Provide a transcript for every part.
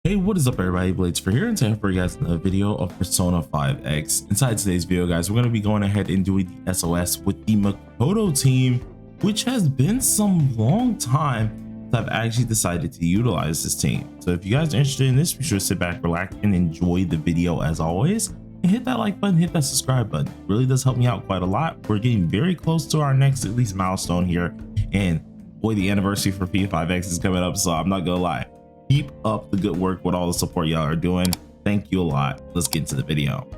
Hey, what is up everybody, Blades for here, and today for you guys another video of Persona 5X. Inside today's video guys, we're going to be going ahead and doing the SOS with the Makoto team, which has been some long time since I've actually decided to utilize this team. So if you guys are interested in this, be sure to sit back, relax, and enjoy the video as always, and hit that like button, hit that subscribe button. It really does help me out quite a lot. We're getting very close to our next at least milestone here, and boy, the anniversary for P5X is coming up, so I'm not gonna lie. Keep up the good work with all the support y'all are doing. Thank you a lot. Let's get into the video.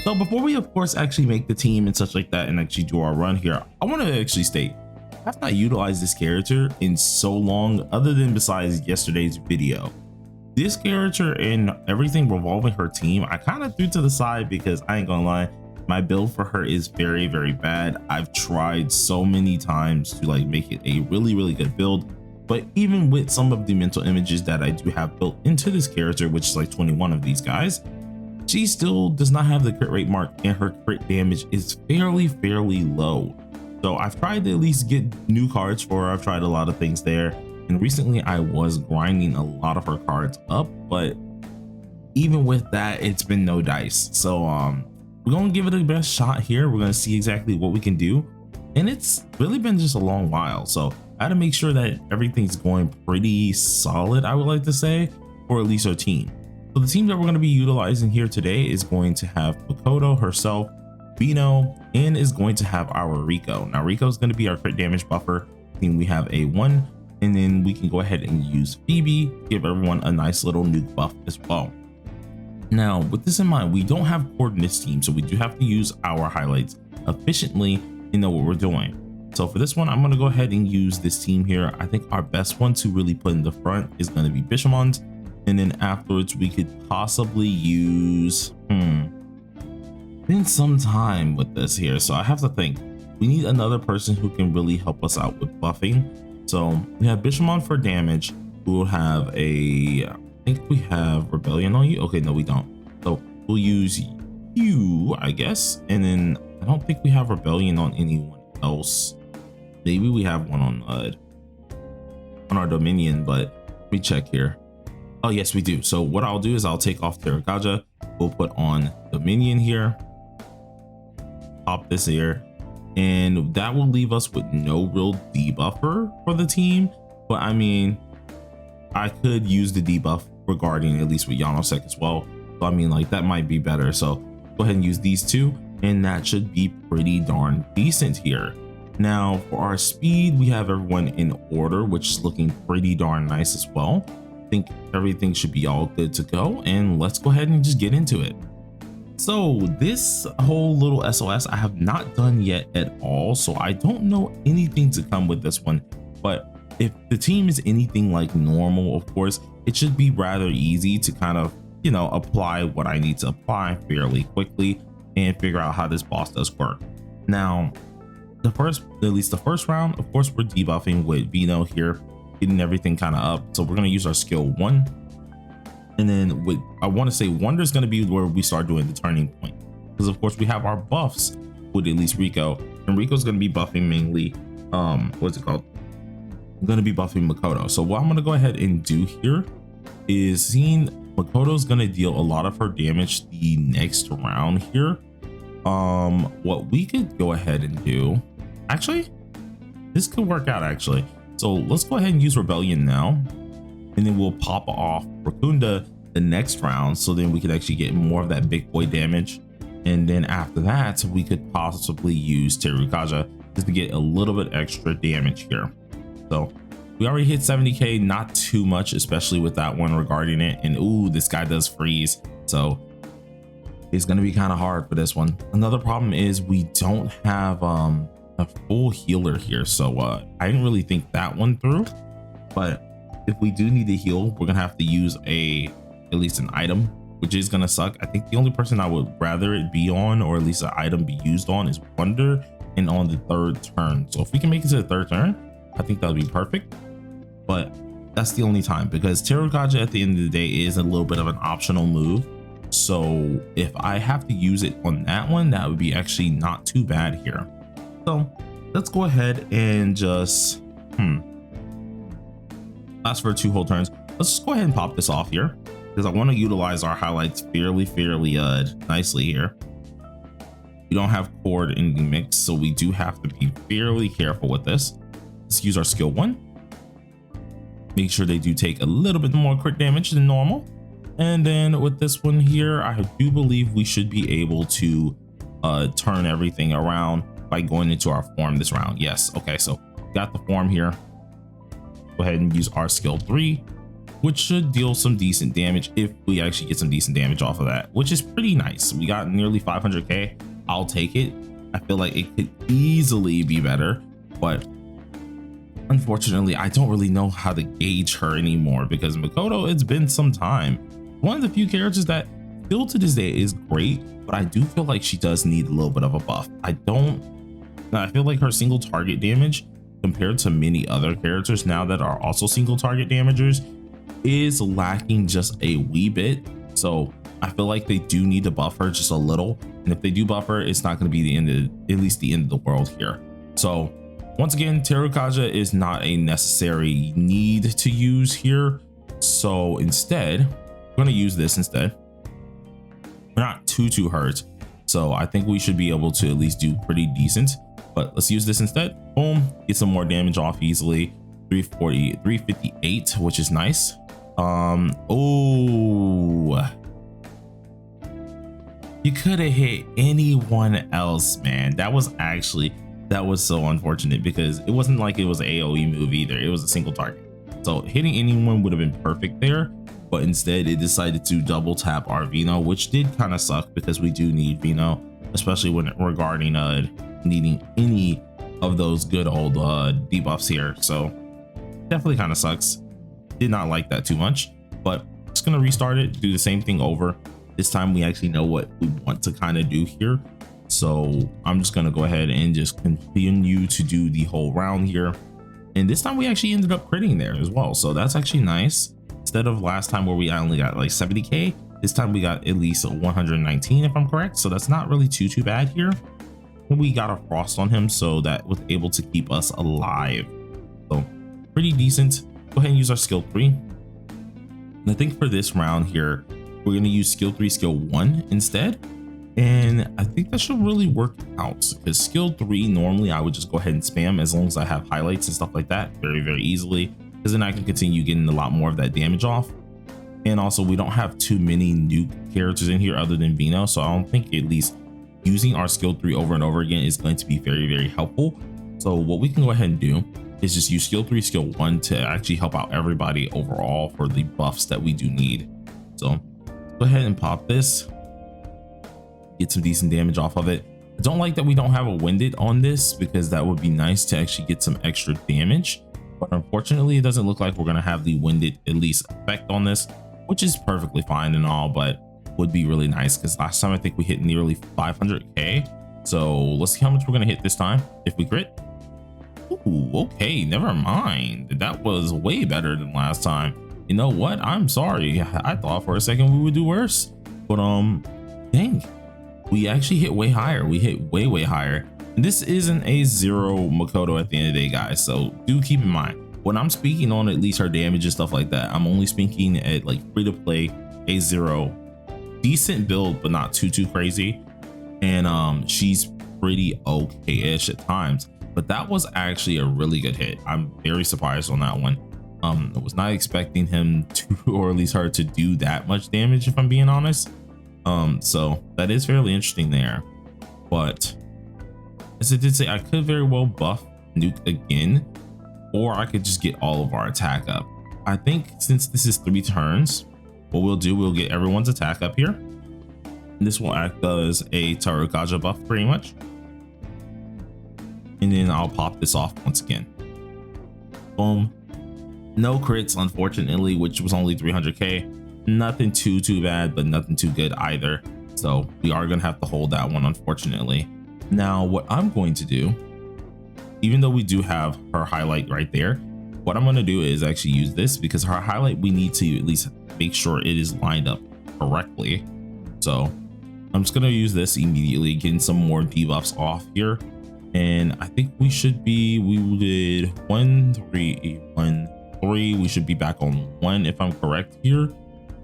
So before we of course actually make the team and such like that and actually do our run here, I want to actually state I've not utilized this character in so long, other than besides yesterday's video. This character and everything revolving her team I kind of threw to the side because I ain't gonna lie, my build for her is very bad. I've tried so many times to like make it a really good build. But even with some of the mental images that I do have built into this character, which is like 21 of these guys, she still does not have the crit rate mark, and her crit damage is fairly low. So I've tried to at least get new cards for her. I've tried a lot of things there, and recently I was grinding a lot of her cards up, but even with that, it's been no dice. So we're gonna give it a best shot here. We're gonna see exactly what we can do, and it's really been just a long while, so I had to make sure that everything's going pretty solid, I would like to say, or at least our team. So the team that we're going to be utilizing here today is going to have Makoto herself, Bino, and is going to have our Rico. Now Rico is going to be our crit damage buffer. Then we have a 1, and then we can go ahead and use Phoebe, give everyone a nice little nuke buff as well. Now with this in mind, we don't have coordinates team, so we do have to use our highlights efficiently and know what we're doing. So for this one, I'm going to go ahead and use this team here. I think our best one to really put in the front is going to be Bishamon's. And then afterwards, we could possibly use, spend some time with this here. So I have to think, we need another person who can really help us out with buffing. So we have Bishamon for damage. We will have I think we have Rebellion on you. Okay, no, we don't. So we'll use you, I guess. And then I don't think we have Rebellion on anyone else. Maybe we have one on our Dominion, but let me check here. Oh yes, we do. So what I'll do is I'll take off Terragaja. We'll put on Dominion here, pop this here, and that will leave us with no real debuffer for the team. But I mean, I could use the debuff regarding at least with Yanosek as well. So I mean, like that might be better. So go ahead and use these two, and that should be pretty darn decent here. Now for our speed, we have everyone in order, which is looking pretty darn nice as well. I think everything should be all good to go, and let's go ahead and just get into it. So this whole little SOS I have not done yet at all, so I don't know anything to come with this one. But if the team is anything like normal, of course, it should be rather easy to kind of, you know, apply what I need to apply fairly quickly and figure out how this boss does work. Now at least the first round, of course, we're debuffing with Bino here, getting everything kind of up. So we're going to use our skill 1, and then with, I want to say Wonder is going to be where we start doing the turning point, because of course we have our buffs with at least Rico, and Rico's going to be buffing mainly what's it called, I'm going to be buffing Makoto. So what I'm going to go ahead and do here is, seeing Makoto's going to deal a lot of her damage the next round here, what we could go ahead and do, actually this could work out actually. So let's go ahead and use Rebellion now, and then we'll pop off Rakunda the next round, so then we could actually get more of that big boy damage. And then after that, we could possibly use Terukaja just to get a little bit extra damage here. So we already hit 70k, not too much, especially with that one regarding it. And ooh, this guy does freeze, so it's going to be kind of hard for this one. Another problem is we don't have a full healer here, so I didn't really think that one through. But if we do need to heal, we're gonna have to use at least an item, which is gonna suck. I think the only person I would rather it be on, or at least an item be used on, is Wonder, and on the 3rd turn. So if we can make it to the 3rd turn, I think that would be perfect. But that's the only time, because Terukaja at the end of the day is a little bit of an optional move. So if I have to use it on that one, that would be actually not too bad here. So let's go ahead and just last for 2 whole turns. Let's just go ahead and pop this off here. because I want to utilize our highlights fairly nicely here. We don't have cord in the mix, so we do have to be fairly careful with this. Let's use our skill 1. Make sure they do take a little bit more crit damage than normal. And then with this one here, I do believe we should be able to turn everything around by going into our form this round. Yes. Okay, so got the form here. Go ahead and use our skill 3, which should deal some decent damage if we actually get some decent damage off of that, which is pretty nice. We got nearly 500k. I'll take it. I feel like it could easily be better, but unfortunately, I don't really know how to gauge her anymore because Makoto, it's been some time. One of the few characters that still to this day is great, but I do feel like she does need a little bit of a buff. I feel like her single target damage compared to many other characters now that are also single target damagers is lacking just a wee bit. So I feel like they do need to buff her just a little. And if they do buff her, it's not going to be the end of, at least the end of the world here. So once again, Terukaja is not a necessary need to use here. So instead, I'm going to use this instead. We're not too hurt. So I think we should be able to at least do pretty decent. But let's use this instead. Boom, get some more damage off easily. 340, 358, which is nice. Oh, you could have hit anyone else, man. That was so unfortunate because it wasn't like it was an AoE move either. It was a single target. So hitting anyone would have been perfect there, but instead it decided to double tap our Vino, which did kind of suck because we do need Vino, especially when regarding needing any of those good old debuffs here. So definitely kind of sucks. Did not like that too much, but just gonna restart it, do the same thing over. This time we actually know what we want to kind of do here. So I'm just gonna go ahead and just continue to do the whole round here. And this time we actually ended up critting there as well. So that's actually nice. Instead of last time where we only got like 70k, this time we got at least 119 if I'm correct. So that's not really too bad here. And we got a frost on him, so that was able to keep us alive. So pretty decent. Go ahead and use our skill 3. And I think for this round here, we're going to use skill 3, skill 1 instead. And I think that should really work out because skill 3, normally I would just go ahead and spam as long as I have highlights and stuff like that very easily, because then I can continue getting a lot more of that damage off. And also we don't have too many new characters in here other than Vino. So I don't think at least using our skill 3 over and over again is going to be very helpful. So what we can go ahead and do is just use skill 3, skill 1 to actually help out everybody overall for the buffs that we do need. So go ahead and pop this, get some decent damage off of it. I don't like that we don't have a winded on this because that would be nice to actually get some extra damage, but unfortunately it doesn't look like we're going to have the winded at least effect on this, which is perfectly fine and all, but would be really nice because last time I think we hit nearly 500k. So let's see how much we're going to hit this time if we crit. Ooh, okay, never mind. That was way better than last time. You know what? I'm sorry. I thought for a second we would do worse, but dang, we actually hit way higher. We hit way higher. And this isn't a 0 Makoto at the end of the day, guys. So do keep in mind when I'm speaking on at least her damage and stuff like that, I'm only speaking at like free to play a 0. Decent build, but not too crazy. And she's pretty okay-ish at times, but that was actually a really good hit. I'm very surprised on that one. I was not expecting him to, or at least her to do that much damage, if I'm being honest. So that is fairly interesting there. But as I did say, I could very well buff Nuke again, or I could just get all of our attack up. I think since this is 3 turns, what we'll do, we'll get everyone's attack up here. And this will act as a Terukaja buff pretty much. And then I'll pop this off once again. Boom. No crits, unfortunately, which was only 300k. Nothing too bad, but nothing too good either. So we are going to have to hold that one, unfortunately. Now, what I'm going to do, even though we do have her highlight right there, what I'm going to do is actually use this because her highlight, we need to at least make sure it is lined up correctly. So I'm just going to use this immediately, getting some more debuffs off here. And I think we should be, we did 1 3 1 3. We should be back on 1 if I'm correct here.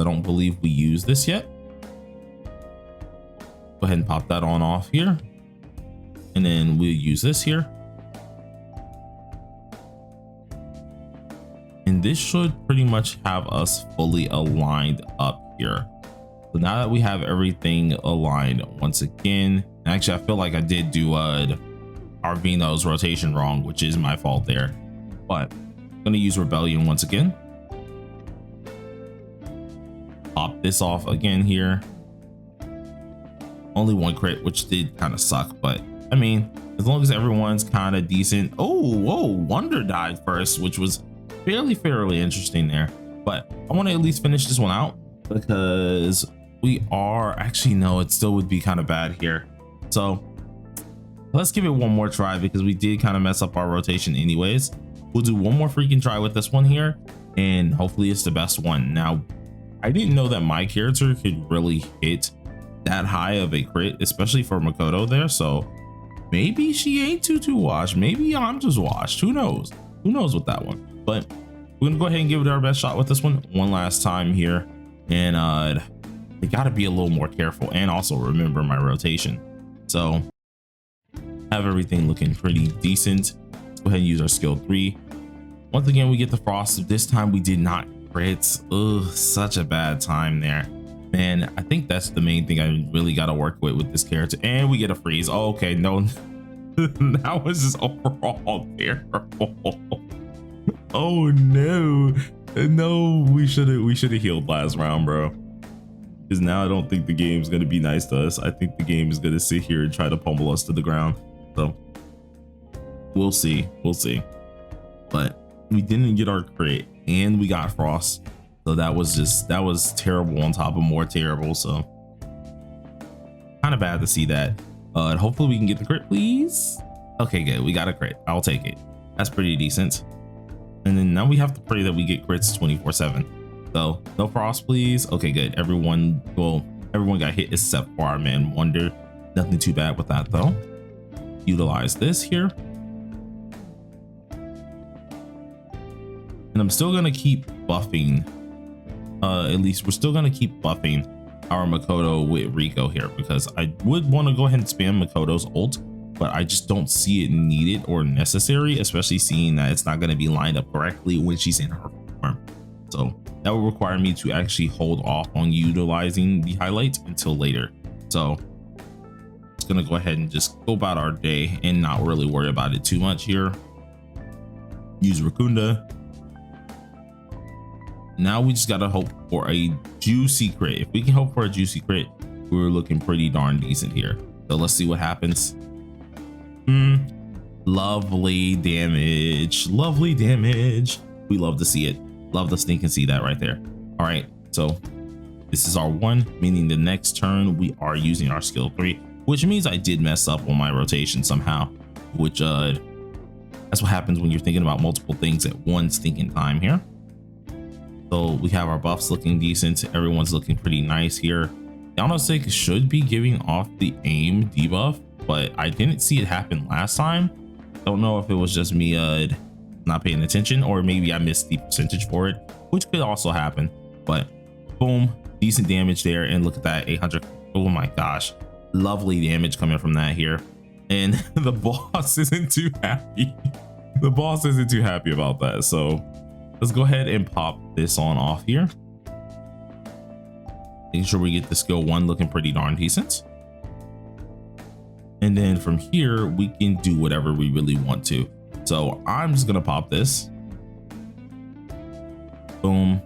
I don't believe we used this yet. Go ahead and pop that on off here. And then we'll use this here. And this should pretty much have us fully aligned up here. So now that we have everything aligned once again, actually I feel like I did do Arvino's rotation wrong, which is my fault there. But I'm gonna use Rebellion once again. Pop this off again here. Only one crit, which did kind of suck, but I mean, as long as everyone's kind of decent. Oh, whoa, Wonder died first, which was fairly interesting there. But I want to at least finish this one out because we are actually, no, it still would be kind of bad here. So let's give it one more try because we did kind of mess up our rotation anyways. We'll do one more freaking try with this one here, and hopefully it's the best one. Now, I didn't know that my character could really hit that high of a crit, especially for Makoto there. So maybe she ain't too washed. Maybe I'm just washed. Who knows? Who knows with that one? But we're gonna go ahead and give it our best shot with this one last time here. And I gotta be a little more careful and also remember my rotation. So have everything looking pretty decent. Let's go ahead and use our skill 3. Once again, we get the frost. This time we did not crit. Ugh, such a bad time there. Man, I think that's the main thing I really got to work with this character. And we get a freeze. Oh, okay, no, that was just overall terrible. Oh no, we should have healed last round, bro. Because now I don't think the game's gonna be nice to us. I think the game is gonna sit here and try to pummel us to the ground. So we'll see. But we didn't get our crit and we got frost. So that was terrible on top of more terrible. So kind of bad to see that. Hopefully we can get the crit, please. Okay, good. We got a crit. I'll take it. That's pretty decent. And then now we have to pray that we get crits 24/7. So no frost, please. Okay, good. Everyone got hit except for our man Wonder. Nothing too bad with that though. Utilize this here. And I'm still gonna keep buffing. At least we're still gonna keep buffing our Makoto with Rico here because I would want to go ahead and spam Makoto's ult, but I just don't see it needed or necessary, especially seeing that it's not going to be lined up correctly when she's in her form. So that would require me to actually hold off on utilizing the highlights until later. So it's going to go ahead and just go about our day and not really worry about it too much here. Use Rakunda. Now we just got to hope for a juicy crit. If we can hope for a juicy crit, we're looking pretty darn decent here. So let's see what happens. Lovely damage. Lovely damage. We love to see it. Love to sneak and see that right there. All right, so this is our 1, meaning the next turn we are using our skill 3, which means I did mess up on my rotation somehow, which that's what happens when you're thinking about multiple things at one stinking time here. So we have our buffs looking decent. Everyone's looking pretty nice here. Downosick should be giving off the aim debuff, but I didn't see it happen last time. Don't know if it was just me not paying attention, or maybe I missed the percentage for it, which could also happen. But boom, decent damage there. And look at that, 800. Oh my gosh, lovely damage coming from that here. And the boss isn't too happy. The boss isn't too happy about that. So let's go ahead and pop this on off here. Making sure we get the skill 1 looking pretty darn decent. And then from here, we can do whatever we really want to. So I'm just gonna pop this. Boom.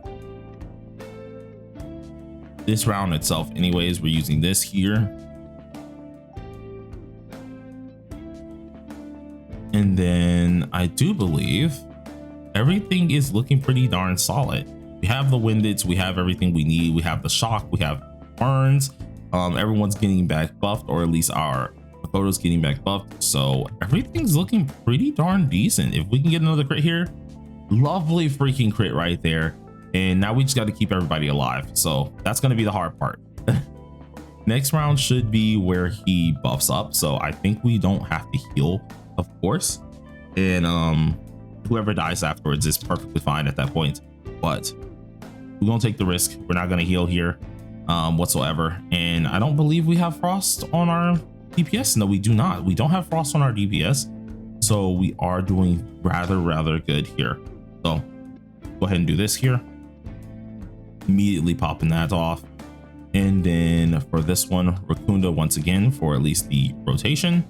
This round itself, anyways, we're using this here. And then I do believe everything is looking pretty darn solid. We have the Windits, we have everything we need. We have the shock, we have burns. Everyone's getting back buffed, or at least our Makoto's getting back buffed. So everything's looking pretty darn decent. If we can get another crit here, lovely freaking crit right there. And now we just got to keep everybody alive. So that's going to be the hard part. Next round should be where he buffs up. So I think we don't have to heal, of course. And whoever dies afterwards is perfectly fine at that point. But we're gonna take the risk. We're not gonna heal here whatsoever. And I don't believe we have frost on our DPS. No, we do not. We don't have frost on our DPS, so we are doing rather good here. So go ahead and do this here, immediately popping that off. And then for this one, Racunda once again for at least the rotation,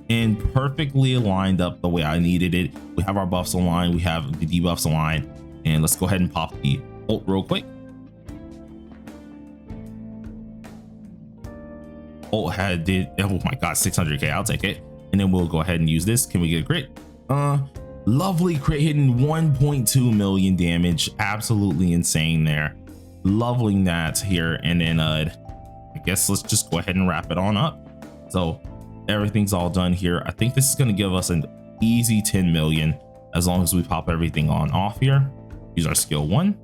and perfectly lined up the way I needed it. We have our buffs aligned, we have the debuffs aligned, and let's go ahead and pop the ult real quick. Ult did, oh my god, 600k, I'll take it. And then we'll go ahead and use this. Can we get a crit? Lovely crit, hitting 1.2 million damage. Absolutely insane there. Loving that here. And then I guess let's just go ahead and wrap it on up. So everything's all done here. I think this is going to give us an easy 10 million as long as we pop everything on off here. Use our skill 1.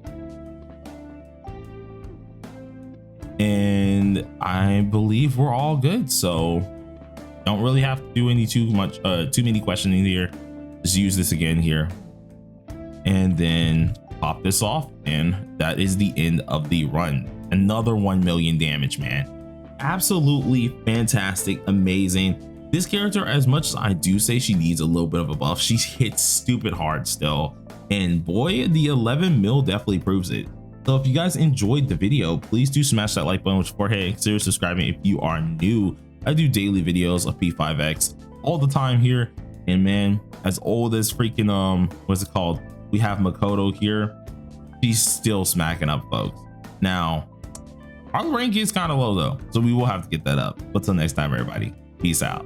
And I believe we're all good. So don't really have to do any too many questioning here. Just use this again here and then pop this off, and that is the end of the run. Another 1 million damage, man. Absolutely fantastic, amazing. This character, as much as I do say she needs a little bit of a buff, she hits stupid hard still, and boy, the 11 mil definitely proves it. So if you guys enjoyed the video, please do smash that like button with your forehead. Consider subscribing if you are new. I do daily videos of P5X all the time here. And man, as old as freaking what's it called, we have Makoto here. She's still smacking up folks. Now our rank is kind of low though, so we will have to get that up. But till next time, everybody, peace out.